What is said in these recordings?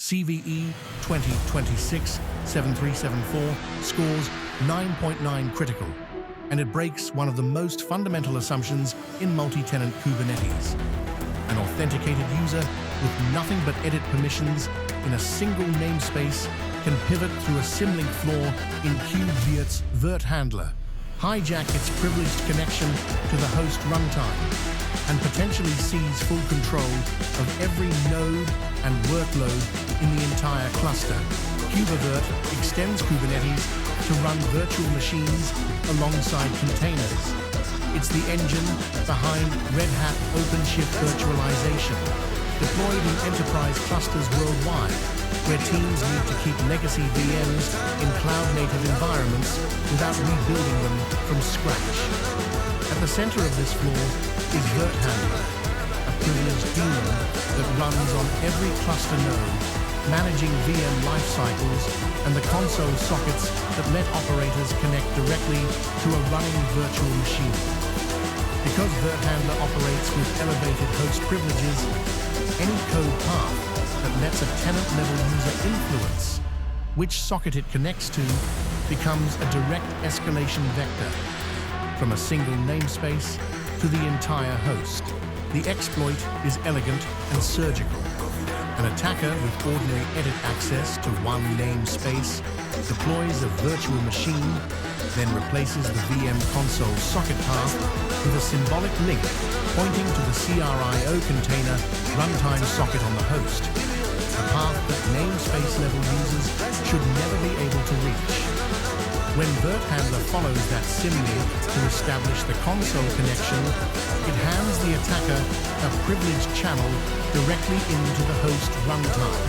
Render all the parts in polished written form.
CVE 2026-7374 scores 9.9 critical, and it breaks one of the most fundamental assumptions in multi-tenant Kubernetes. An authenticated user with nothing but edit permissions in a single namespace can pivot through a symlink flaw in KubeVirt's virt-handler, hijack its privileged connection to the host runtime, and potentially seize full control of every node and workload in the entire cluster. KubeVirt extends Kubernetes to run virtual machines alongside containers. It's the engine behind Red Hat OpenShift virtualization, deployed in enterprise clusters worldwide, where teams need to keep legacy VMs in cloud-native environments without rebuilding them from scratch. At the center of this flaw is virt-handler, a privileged daemon that runs on every cluster node, managing VM lifecycles and the console sockets that let operators connect directly to a running virtual machine. Because virt-handler operates with elevated host privileges, any code path that lets a tenant-level user influence which socket it connects to becomes a direct escalation vector, from a single namespace to the entire host. The exploit is elegant and surgical. An attacker with ordinary edit access to one namespace deploys a virtual machine, then replaces the VM console socket path with a symbolic link pointing to the CRIO container runtime socket on the host, a path that namespace-level users should never be able to reach. When virt-handler follows that symlink to establish the console connection, it hands the attacker a privileged channel directly into the host runtime.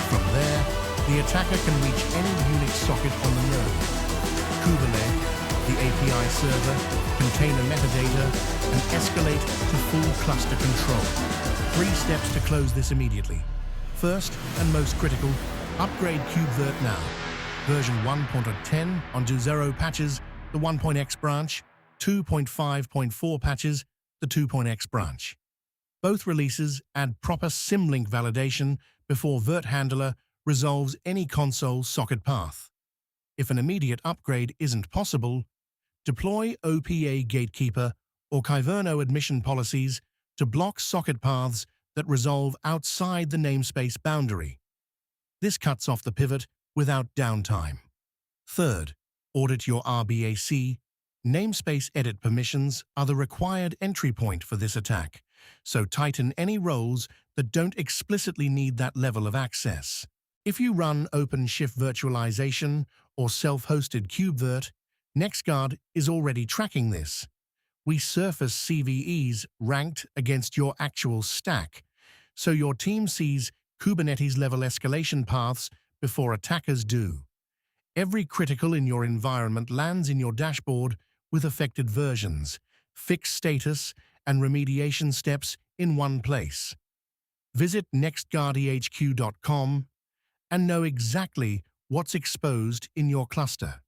From there, the attacker can reach any Unix socket on the node. Kubernetes, the API server, container metadata, and escalate to full cluster control. 3 steps to close this immediately. First, and most critical, upgrade KubeVirt now. Version 1.10 on 2.0 patches the 1.x branch, 2.5.4 patches the 2.x branch. Both releases add proper symlink validation before virt-handler resolves any console socket path. If an immediate upgrade isn't possible, deploy OPA Gatekeeper or Kyverno admission policies to block socket paths that resolve outside the namespace boundary. This cuts off the pivot without downtime. Third, audit your RBAC. Namespace edit permissions are the required entry point for this attack, so tighten any roles that don't explicitly need that level of access. If you run OpenShift virtualization or self-hosted KubeVirt, NextGuard is already tracking this. We surface CVEs ranked against your actual stack, so your team sees Kubernetes-level escalation paths before attackers do. Every critical in your environment lands in your dashboard with affected versions, fixed status, and remediation steps in one place. Visit nextguardehq.com and know exactly what's exposed in your cluster.